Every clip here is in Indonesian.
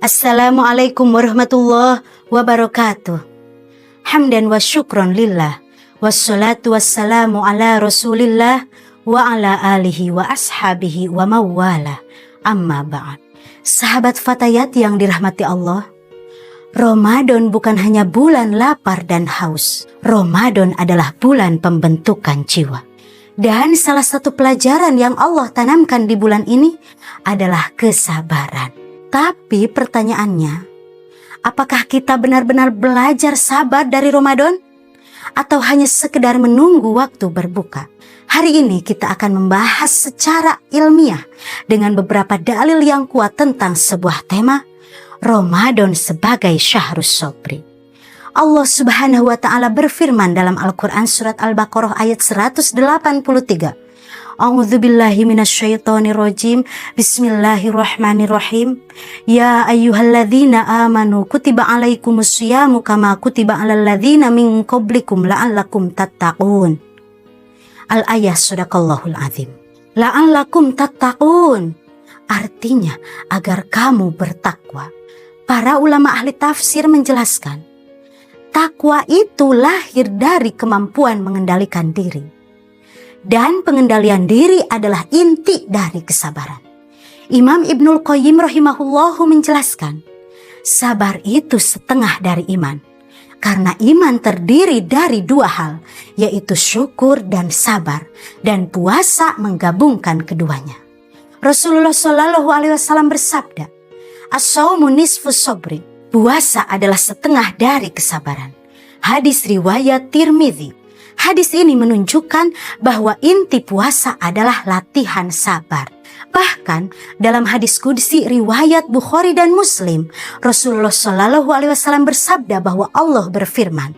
Assalamualaikum warahmatullahi wabarakatuh. Hamdan wa syukron lillah, wassalatu wassalamu ala rasulillah wa ala alihi wa ashabihi wa mawala, amma ba'd. Sahabat Fatayat yang dirahmati Allah, Ramadan bukan hanya bulan lapar dan haus. Ramadan adalah bulan pembentukan jiwa. Dan salah satu pelajaran yang Allah tanamkan di bulan ini adalah kesabaran. Tapi pertanyaannya, apakah kita benar-benar belajar sabar dari Ramadan? Atau hanya sekedar menunggu waktu berbuka? Hari ini kita akan membahas secara ilmiah dengan beberapa dalil yang kuat tentang sebuah tema, Ramadan sebagai Syahrus Shobri. Allah Subhanahu wa Ta'ala berfirman dalam Al-Quran surat Al-Baqarah ayat 183. A'udzubillahi minasyaitonirrajim. Bismillahirrahmanirrahim. Ya ayyuhalladzina amanu kutiba alaikumusyamu kama kutiba alal ladzina min qablikum la'allakum tattaqun. Al-ayah sadaqallahul azim. La'allakum tattaqun. Artinya agar kamu bertakwa. Para ulama ahli tafsir menjelaskan, takwa itu lahir dari kemampuan mengendalikan diri. Dan pengendalian diri adalah inti dari kesabaran. Imam Ibnul Qayyim rahimahullahu menjelaskan, sabar itu setengah dari iman. Karena iman terdiri dari dua hal, yaitu syukur dan sabar. Dan puasa menggabungkan keduanya. Rasulullah SAW bersabda, as-shaumu nisfus shobri. Puasa adalah setengah dari kesabaran. Hadis riwayat Tirmidzi. Hadis ini menunjukkan bahwa inti puasa adalah latihan sabar. Bahkan dalam hadis qudsi riwayat Bukhari dan Muslim, Rasulullah SAW bersabda bahwa Allah berfirman,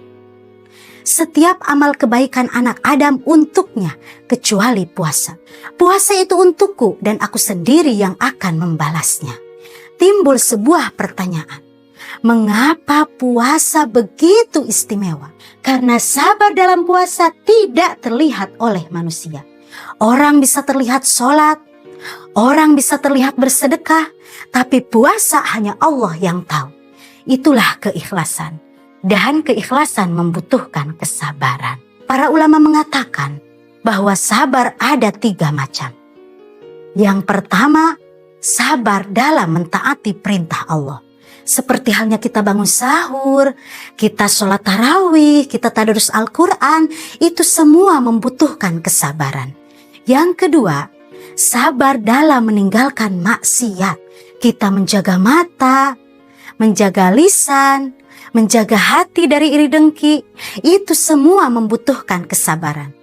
setiap amal kebaikan anak Adam untuknya kecuali puasa. Puasa itu untukku dan aku sendiri yang akan membalasnya. Timbul sebuah pertanyaan. Mengapa puasa begitu istimewa? Karena sabar dalam puasa tidak terlihat oleh manusia. Orang bisa terlihat sholat, orang bisa terlihat bersedekah, tapi puasa hanya Allah yang tahu. Itulah keikhlasan. Dan keikhlasan membutuhkan kesabaran. Para ulama mengatakan bahwa sabar ada 3 macam. Yang pertama, sabar dalam mentaati perintah Allah. Seperti halnya kita bangun sahur, kita sholat tarawih, kita tadarus Al-Quran, itu semua membutuhkan kesabaran. Yang kedua, sabar dalam meninggalkan maksiat. Kita menjaga mata, menjaga lisan, menjaga hati dari iri dengki, itu semua membutuhkan kesabaran.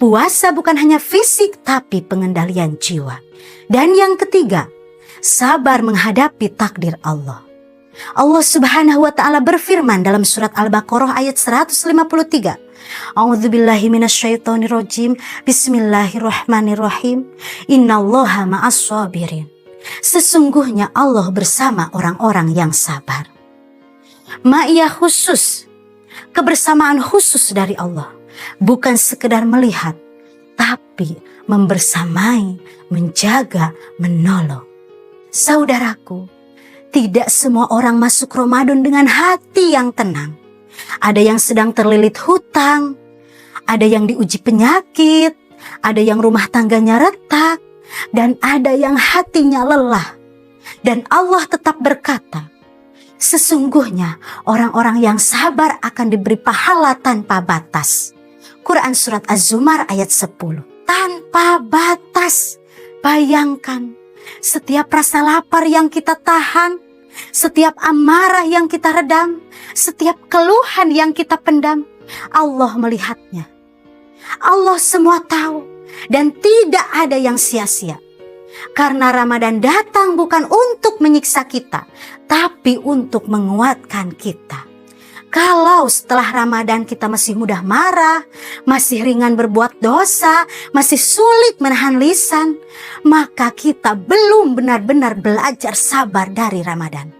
Puasa bukan hanya fisik, tapi pengendalian jiwa. Dan yang ketiga, sabar menghadapi takdir Allah. Allah Subhanahu wa Ta'ala berfirman dalam surat Al-Baqarah ayat 153. A'udzubillahi minasyaitonirrajim. Bismillahirrahmanirrahim. Innallaha ma'as-sabirin. Sesungguhnya Allah bersama orang-orang yang sabar. Ma'iyah khusus, kebersamaan khusus dari Allah, bukan sekedar melihat, tapi membersamai, menjaga, menolong. Saudaraku, tidak semua orang masuk Ramadan dengan hati yang tenang. Ada yang sedang terlilit hutang, ada yang diuji penyakit, ada yang rumah tangganya retak, dan ada yang hatinya lelah. Dan Allah tetap berkata, sesungguhnya orang-orang yang sabar akan diberi pahala tanpa batas. Quran surat Az-Zumar ayat 10. Tanpa batas. Bayangkan, setiap rasa lapar yang kita tahan, setiap amarah yang kita redam, setiap keluhan yang kita pendam, Allah melihatnya. Allah semua tahu dan tidak ada yang sia-sia. Karena Ramadan datang bukan untuk menyiksa kita, tapi untuk menguatkan kita. Kalau setelah Ramadan kita masih mudah marah, masih ringan berbuat dosa, masih sulit menahan lisan, maka kita belum benar-benar belajar sabar dari Ramadan.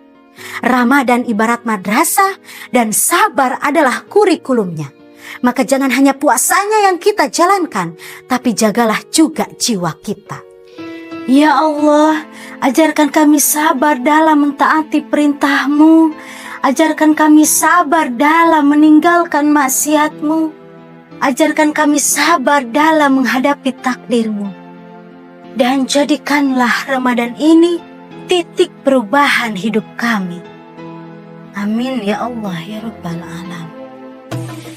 Ramadan ibarat madrasah dan sabar adalah kurikulumnya. Maka jangan hanya puasanya yang kita jalankan, tapi jagalah juga jiwa kita. Ya Allah, ajarkan kami sabar dalam mentaati perintah-Mu. Ajarkan kami sabar dalam meninggalkan maksiat-Mu. Ajarkan kami sabar dalam menghadapi takdir-Mu. Dan jadikanlah Ramadan ini titik perubahan hidup kami. Amin ya Allah ya Rabbal Alamin.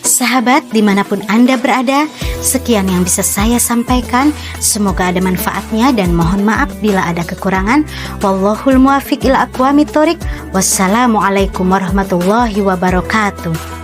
Sahabat dimanapun Anda berada, sekian yang bisa saya sampaikan. Semoga ada manfaatnya dan mohon maaf bila ada kekurangan. Wallahul muwaffiq ila aqwamit thoriq. Wassalamualaikum warahmatullahi wabarakatuh.